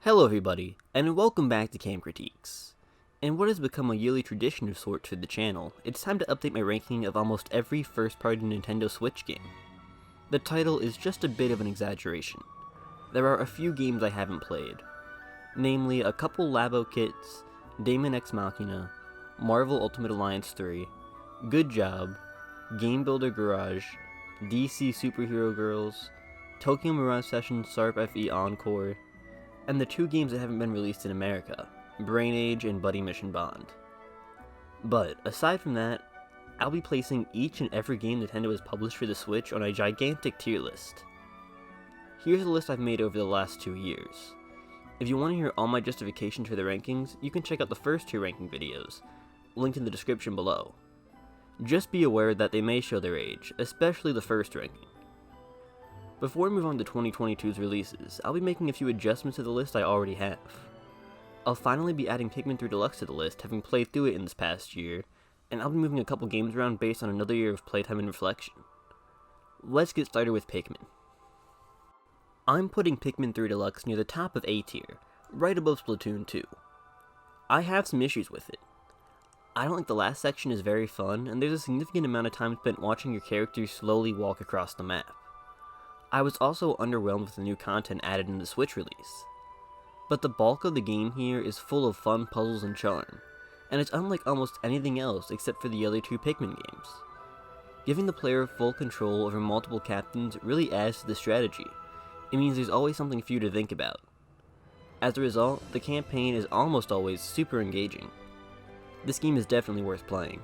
Hello everybody, and welcome back to Cam Critiques. In what has become a yearly tradition of sorts for the channel, it's time to update my ranking of almost every first-party Nintendo Switch game. The title is just a bit of an exaggeration. There are a few games I haven't played, namely a couple Labo kits, Daemon X Machina, Marvel Ultimate Alliance 3, Good Job, Game Builder Garage, DC Superhero Girls, Tokyo Mirage Session SARP FE Encore, and the two games that haven't been released in America, Brain Age and Buddy Mission Bond. But, aside from that, I'll be placing each and every game Nintendo has published for the Switch on a gigantic tier list. Here's the list I've made over the last 2 years. If you want to hear all my justifications for the rankings, you can check out the first 2 ranking videos, linked in the description below. Just be aware that they may show their age, especially the first ranking. Before we move on to 2022's releases, I'll be making a few adjustments to the list I already have. I'll finally be adding Pikmin 3 Deluxe to the list, having played through it in this past year, and I'll be moving a couple games around based on another year of playtime and reflection. Let's get started with Pikmin. I'm putting Pikmin 3 Deluxe near the top of A tier, right above Splatoon 2. I have some issues with it. I don't think the last section is very fun, and there's a significant amount of time spent watching your character slowly walk across the map. I was also underwhelmed with the new content added in the Switch release. But the bulk of the game here is full of fun puzzles and charm, and it's unlike almost anything else except for the other 2 Pikmin games. Giving the player full control over multiple captains really adds to the strategy. It means there's always something for you to think about. As a result, the campaign is almost always super engaging. This game is definitely worth playing.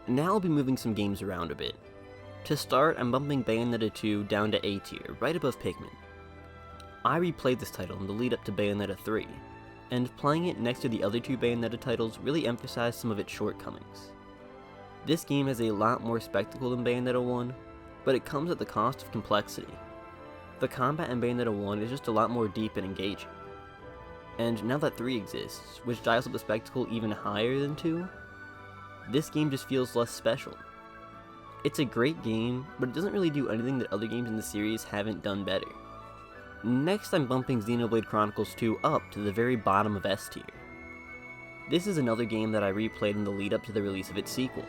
Now I'll be moving some games around a bit. To start, I'm bumping Bayonetta 2 down to A tier, right above Pikmin. I replayed this title in the lead up to Bayonetta 3, and playing it next to the other 2 Bayonetta titles really emphasized some of its shortcomings. This game has a lot more spectacle than Bayonetta 1, but it comes at the cost of complexity. The combat in Bayonetta 1 is just a lot more deep and engaging. And now that 3 exists, which dials up the spectacle even higher than 2, this game just feels less special. It's a great game, but it doesn't really do anything that other games in the series haven't done better. Next, I'm bumping Xenoblade Chronicles 2 up to the very bottom of S tier. This is another game that I replayed in the lead up to the release of its sequel,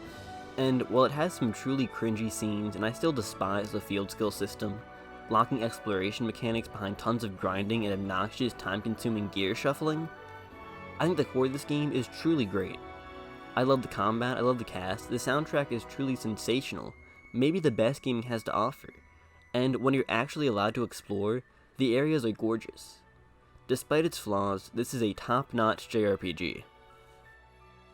and while it has some truly cringy scenes and I still despise the field skill system, locking exploration mechanics behind tons of grinding and obnoxious time-consuming gear shuffling, I think the core of this game is truly great. I love the combat, I love the cast, the soundtrack is truly sensational, maybe the best gaming has to offer, and when you're actually allowed to explore, the areas are gorgeous. Despite its flaws, this is a top-notch JRPG.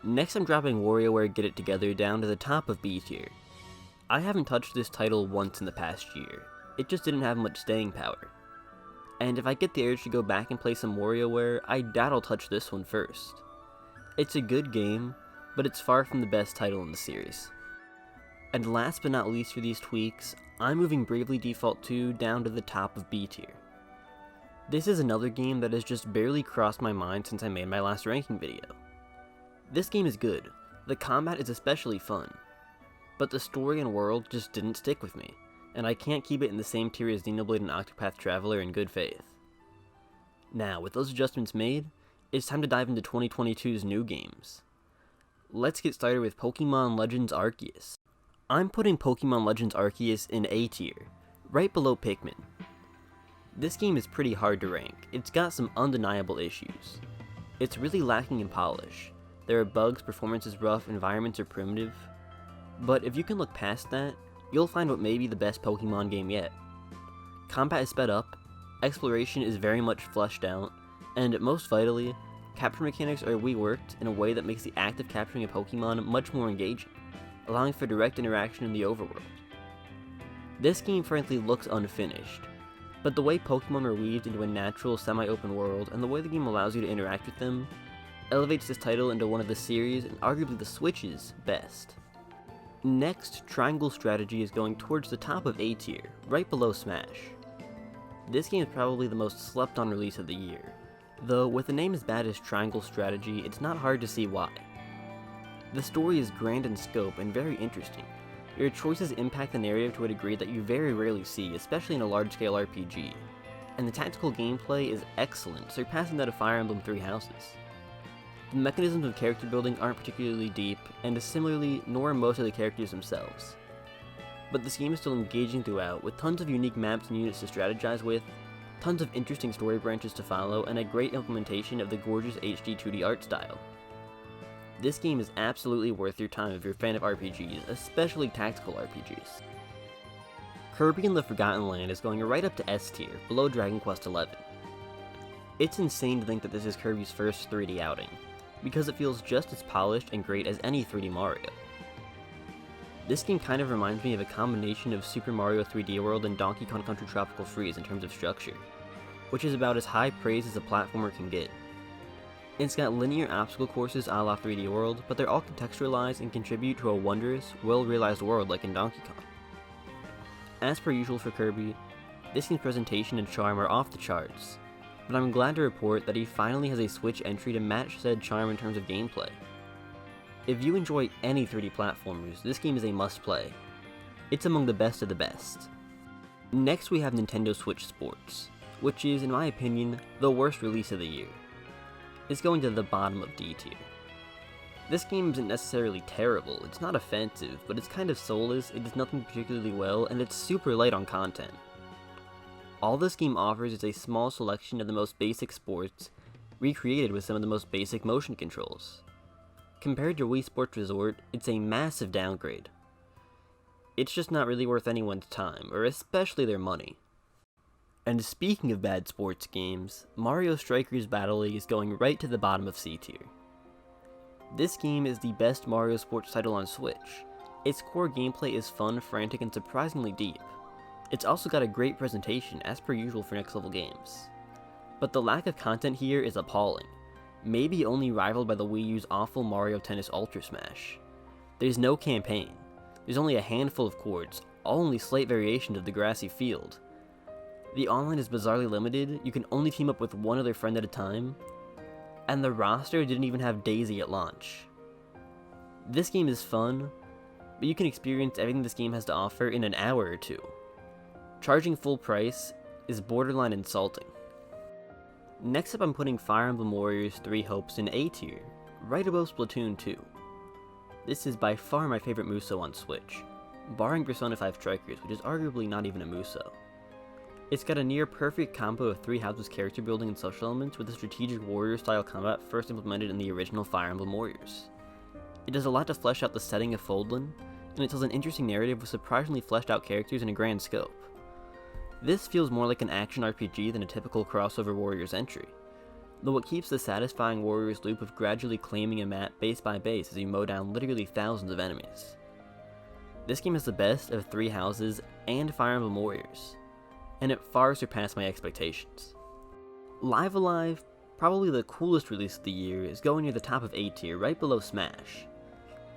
Next I'm dropping WarioWare Get It Together down to the top of B tier. I haven't touched this title once in the past year, it just didn't have much staying power. And if I get the urge to go back and play some WarioWare, I doubt I'll touch this one first. It's a good game, but it's far from the best title in the series. And last but not least for these tweaks, I'm moving Bravely Default 2 down to the top of B tier. This is another game that has just barely crossed my mind since I made my last ranking video. This game is good, the combat is especially fun, but the story and world just didn't stick with me, and I can't keep it in the same tier as Xenoblade and Octopath Traveler in good faith. Now, with those adjustments made, it's time to dive into 2022's new games. Let's get started with Pokemon Legends Arceus. I'm putting Pokemon Legends Arceus in A tier, right below Pikmin. This game is pretty hard to rank, it's got some undeniable issues. It's really lacking in polish, there are bugs, performance is rough, environments are primitive. But if you can look past that, you'll find what may be the best Pokemon game yet. Combat is sped up, exploration is very much fleshed out, and most vitally, capture mechanics are reworked in a way that makes the act of capturing a Pokemon much more engaging, allowing for direct interaction in the overworld. This game frankly looks unfinished, but the way Pokemon are weaved into a natural semi-open world and the way the game allows you to interact with them elevates this title into one of the series and arguably the Switch's best. Next, Triangle Strategy is going towards the top of A tier, right below Smash. This game is probably the most slept on release of the year, though with a name as bad as Triangle Strategy, it's not hard to see why. The story is grand in scope and very interesting. Your choices impact the narrative to a degree that you very rarely see, especially in a large-scale RPG. and the tactical gameplay is excellent, surpassing that of Fire Emblem Three Houses. The mechanisms of character building aren't particularly deep, and similarly, nor are most of the characters themselves. But this game is still engaging throughout, with tons of unique maps and units to strategize with, tons of interesting story branches to follow, and a great implementation of the gorgeous HD 2D art style. This game is absolutely worth your time if you're a fan of RPGs, especially tactical RPGs. Kirby and the Forgotten Land is going right up to S tier, below Dragon Quest XI. It's insane to think that this is Kirby's first 3D outing, because it feels just as polished and great as any 3D Mario. This game kind of reminds me of a combination of Super Mario 3D World and Donkey Kong Country Tropical Freeze in terms of structure, which is about as high praise as a platformer can get. It's got linear obstacle courses a la 3D World, but they're all contextualized and contribute to a wondrous, well-realized world like in Donkey Kong. As per usual for Kirby, this game's presentation and charm are off the charts, but I'm glad to report that he finally has a Switch entry to match said charm in terms of gameplay. If you enjoy any 3D platformers, this game is a must-play. It's among the best of the best. Next we have Nintendo Switch Sports, which is, in my opinion, the worst release of the year. It's going to the bottom of D tier. This game isn't necessarily terrible, it's not offensive, but it's kind of soulless, it does nothing particularly well, and it's super light on content. All this game offers is a small selection of the most basic sports, recreated with some of the most basic motion controls. Compared to Wii Sports Resort, it's a massive downgrade. It's just not really worth anyone's time, or especially their money. And speaking of bad sports games, Mario Strikers Battle League is going right to the bottom of C tier. This game is the best Mario sports title on Switch. Its core gameplay is fun, frantic, and surprisingly deep. It's also got a great presentation, as per usual for next level games. But the lack of content here is appalling, maybe only rivaled by the Wii U's awful Mario Tennis Ultra Smash. There's no campaign, there's only a handful of chords, all only slight variations of the grassy field. The online is bizarrely limited, you can only team up with one other friend at a time, and the roster didn't even have Daisy at launch. This game is fun, but you can experience everything this game has to offer in an hour or two. Charging full price is borderline insulting. Next up I'm putting Fire Emblem Warriors 3 Hopes in A tier, right above Splatoon 2. This is by far my favorite Muso on Switch, barring Persona 5 Strikers, which is arguably not even a Muso. It's got a near perfect combo of Three Houses character building and social elements with the strategic warrior style combat first implemented in the original Fire Emblem Warriors. It does a lot to flesh out the setting of Foldland, and it tells an interesting narrative with surprisingly fleshed out characters and a grand scope. This feels more like an action RPG than a typical crossover Warriors entry, though it keeps the satisfying Warriors loop of gradually claiming a map base by base as you mow down literally thousands of enemies. This game is the best of Three Houses and Fire Emblem Warriors, and it far surpassed my expectations. Live Alive, probably the coolest release of the year, is going near the top of A tier, right below Smash.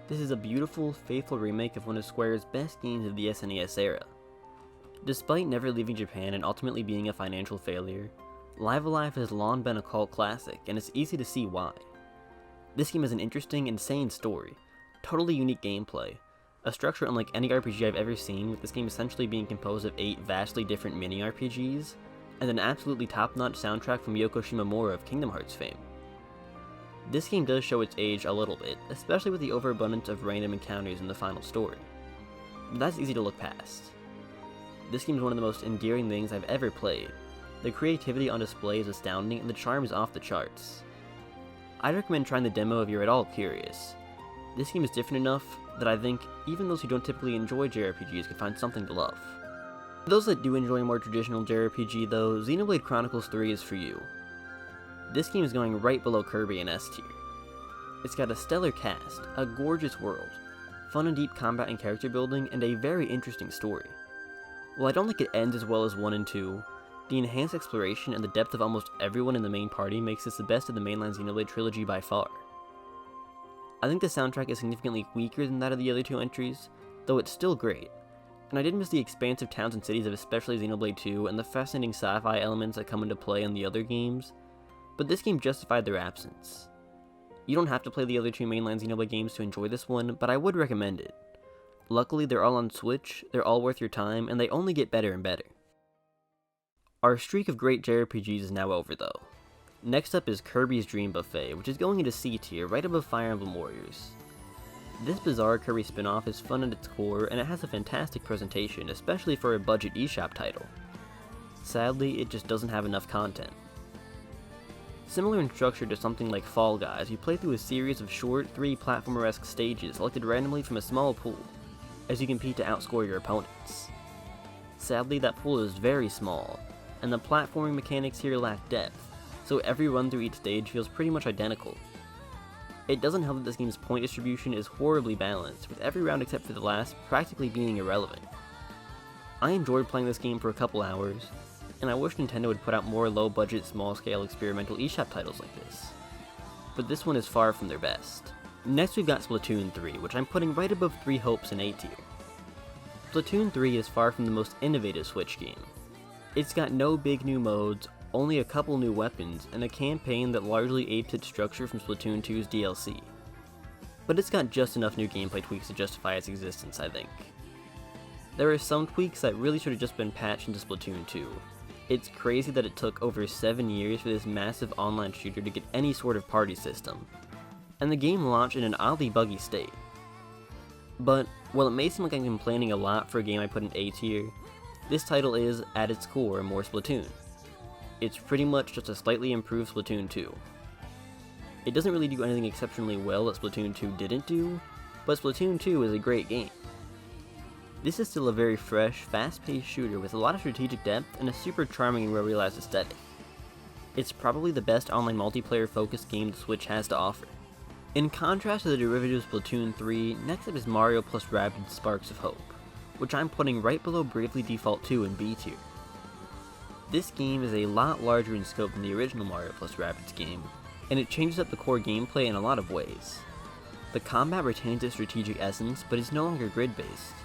This is a beautiful, faithful remake of one of Square's best games of the SNES era. Despite never leaving Japan and ultimately being a financial failure, Live Alive has long been a cult classic, and it's easy to see why. This game has an interesting, insane story, totally unique gameplay, a structure unlike any RPG I've ever seen, with this game essentially being composed of 8 vastly different mini-RPGs, and an absolutely top-notch soundtrack from Yoko Shimomura of Kingdom Hearts fame. This game does show its age a little bit, especially with the overabundance of random encounters in the final story, but that's easy to look past. This game is one of the most endearing things I've ever played. The creativity on display is astounding, and the charm is off the charts. I'd recommend trying the demo if you're at all curious. This game is different enough that I think even those who don't typically enjoy JRPGs could find something to love. For those that do enjoy a more traditional JRPG though, Xenoblade Chronicles 3 is for you. This game is going right below Kirby in S tier. It's got a stellar cast, a gorgeous world, fun and deep combat and character building, and a very interesting story. While I don't think it ends as well as 1 and 2, the enhanced exploration and the depth of almost everyone in the main party makes this the best of the mainline Xenoblade trilogy by far. I think the soundtrack is significantly weaker than that of the other 2 entries, though it's still great, and I didn't miss the expansive towns and cities of especially Xenoblade 2 and the fascinating sci-fi elements that come into play in the other games, but this game justified their absence. You don't have to play the other 2 mainline Xenoblade games to enjoy this one, but I would recommend it. Luckily, they're all on Switch, they're all worth your time, and they only get better and better. Our streak of great JRPGs is now over though. Next up is Kirby's Dream Buffet, which is going into C tier, right above Fire Emblem Warriors. This bizarre Kirby spin-off is fun at its core, and it has a fantastic presentation, especially for a budget eShop title. Sadly, it just doesn't have enough content. Similar in structure to something like Fall Guys, you play through a series of short, 3 platformer-esque stages selected randomly from a small pool, as you compete to outscore your opponents. Sadly, that pool is very small, and the platforming mechanics here lack depth, so every run through each stage feels pretty much identical. It doesn't help that this game's point distribution is horribly balanced, with every round except for the last practically being irrelevant. I enjoyed playing this game for a couple hours, and I wish Nintendo would put out more low-budget, small-scale experimental eShop titles like this. But this one is far from their best. Next we've got Splatoon 3, which I'm putting right above 3 Hopes in A tier. Splatoon 3 is far from the most innovative Switch game. It's got no big new modes, only a couple new weapons, and a campaign that largely apes its structure from Splatoon 2's DLC. But it's got just enough new gameplay tweaks to justify its existence, I think. There are some tweaks that really should have just been patched into Splatoon 2. It's crazy that it took over 7 years for this massive online shooter to get any sort of party system, and the game launched in an oddly buggy state. But, while it may seem like I'm complaining a lot for a game I put in A tier, this title is, at its core, more Splatoon. It's pretty much just a slightly improved Splatoon 2. It doesn't really do anything exceptionally well that Splatoon 2 didn't do, but Splatoon 2 is a great game. This is still a very fresh, fast-paced shooter with a lot of strategic depth and a super charming and well-realized aesthetic. It's probably the best online multiplayer-focused game the Switch has to offer. In contrast to the derivative Splatoon 3, next up is Mario plus Rabbids Sparks of Hope, which I'm putting right below Bravely Default 2 in B tier. This game is a lot larger in scope than the original Mario plus Rabbids game, and it changes up the core gameplay in a lot of ways. The combat retains its strategic essence, but is no longer grid-based.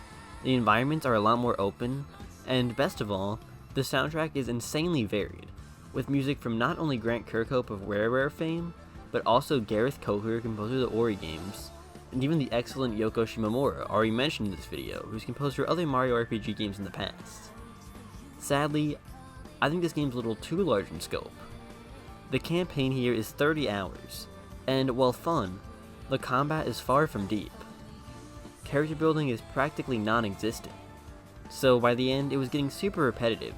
The environments are a lot more open, and best of all, the soundtrack is insanely varied, with music from not only Grant Kirkhope of Rare fame, but also Gareth Coker, composer of the Ori games, and even the excellent Yoko Shimomura, already mentioned in this video, who's composed for other Mario RPG games in the past. Sadly, I think this game's a little too large in scope. The campaign here is 30 hours, and while fun, the combat is far from deep. Character building is practically non-existent, so by the end it was getting super repetitive,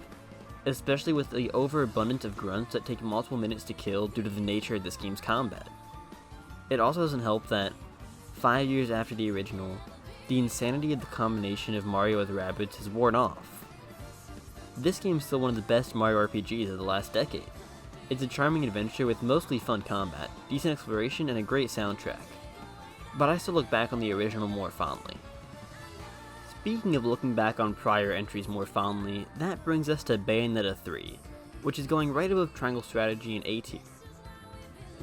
especially with the overabundance of grunts that take multiple minutes to kill due to the nature of this game's combat. It also doesn't help that, 5 years after the original, the insanity of the combination of Mario with Rabbids has worn off. This game is still one of the best Mario RPGs of the last decade. It's a charming adventure with mostly fun combat, decent exploration, and a great soundtrack. But I still look back on the original more fondly. Speaking of looking back on prior entries more fondly, that brings us to Bayonetta 3, which is going right above Triangle Strategy in A tier.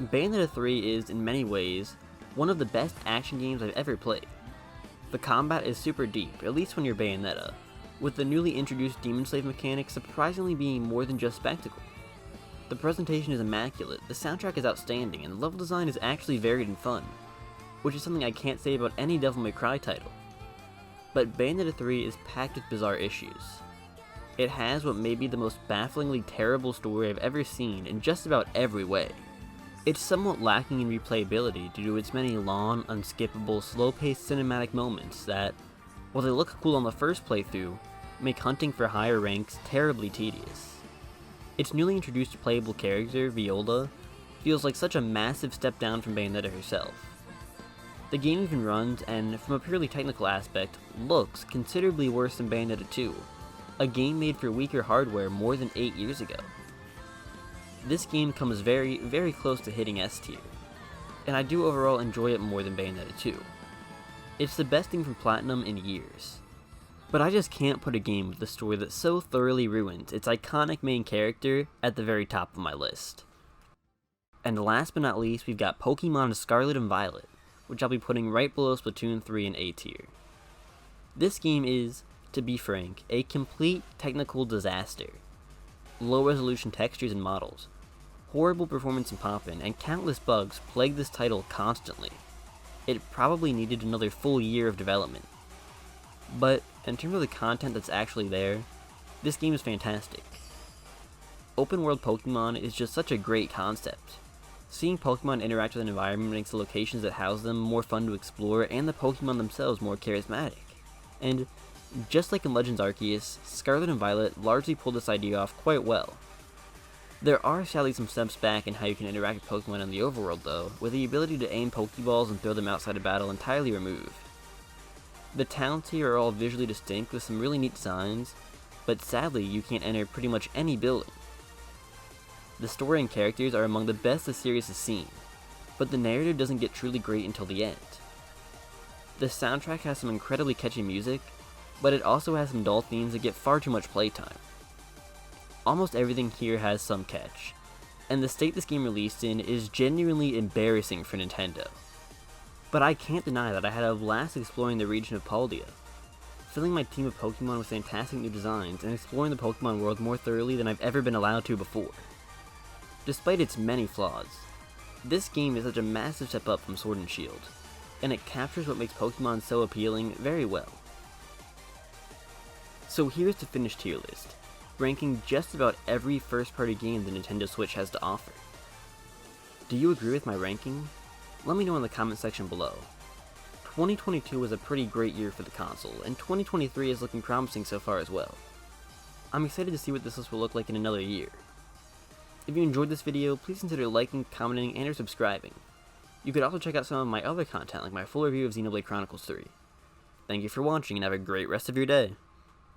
Bayonetta 3 is, in many ways, one of the best action games I've ever played. The combat is super deep, at least when you're Bayonetta, with the newly introduced Demon Slave mechanic surprisingly being more than just spectacle. The presentation is immaculate, the soundtrack is outstanding, and the level design is actually varied and fun, which is something I can't say about any Devil May Cry title. But Bayonetta 3 is packed with bizarre issues. It has what may be the most bafflingly terrible story I've ever seen in just about every way. It's somewhat lacking in replayability due to its many long, unskippable, slow-paced cinematic moments that, while they look cool on the first playthrough, make hunting for higher ranks terribly tedious. Its newly introduced playable character, Viola, feels like such a massive step down from Bayonetta herself. The game even runs, and from a purely technical aspect, looks considerably worse than Bayonetta 2, a game made for weaker hardware more than 8 years ago. This game comes very, very close to hitting S tier, and I do overall enjoy it more than Bayonetta 2. It's the best thing from Platinum in years. But I just can't put a game with a story that so thoroughly ruins its iconic main character at the very top of my list. And last but not least, we've got Pokemon Scarlet and Violet, which I'll be putting right below Splatoon 3 in A tier. This game is, to be frank, a complete technical disaster. Low resolution textures and models, horrible performance in Poppin', and countless bugs plague this title constantly. It probably needed another full year of development. But, in terms of the content that's actually there, this game is fantastic. Open world Pokemon is just such a great concept. Seeing Pokemon interact with an environment makes the locations that house them more fun to explore and the Pokemon themselves more charismatic. And just like in Legends Arceus, Scarlet and Violet largely pulled this idea off quite well. There are sadly some steps back in how you can interact with Pokemon in the overworld though, with the ability to aim Pokeballs and throw them outside of battle entirely removed. The towns here are all visually distinct with some really neat designs, but sadly you can't enter pretty much any building. The story and characters are among the best the series has seen, but the narrative doesn't get truly great until the end. The soundtrack has some incredibly catchy music, but it also has some dull themes that get far too much playtime. Almost everything here has some catch, and the state this game released in is genuinely embarrassing for Nintendo. But I can't deny that I had a blast exploring the region of Paldea, filling my team of Pokemon with fantastic new designs and exploring the Pokemon world more thoroughly than I've ever been allowed to before. Despite its many flaws, this game is such a massive step up from Sword and Shield, and it captures what makes Pokemon so appealing very well. So here's the finished tier list, ranking just about every first-party game the Nintendo Switch has to offer. Do you agree with my ranking? Let me know in the comment section below. 2022 was a pretty great year for the console, and 2023 is looking promising so far as well. I'm excited to see what this list will look like in another year. If you enjoyed this video, please consider liking, commenting, and or subscribing. You could also check out some of my other content like my full review of Xenoblade Chronicles 3. Thank you for watching and have a great rest of your day.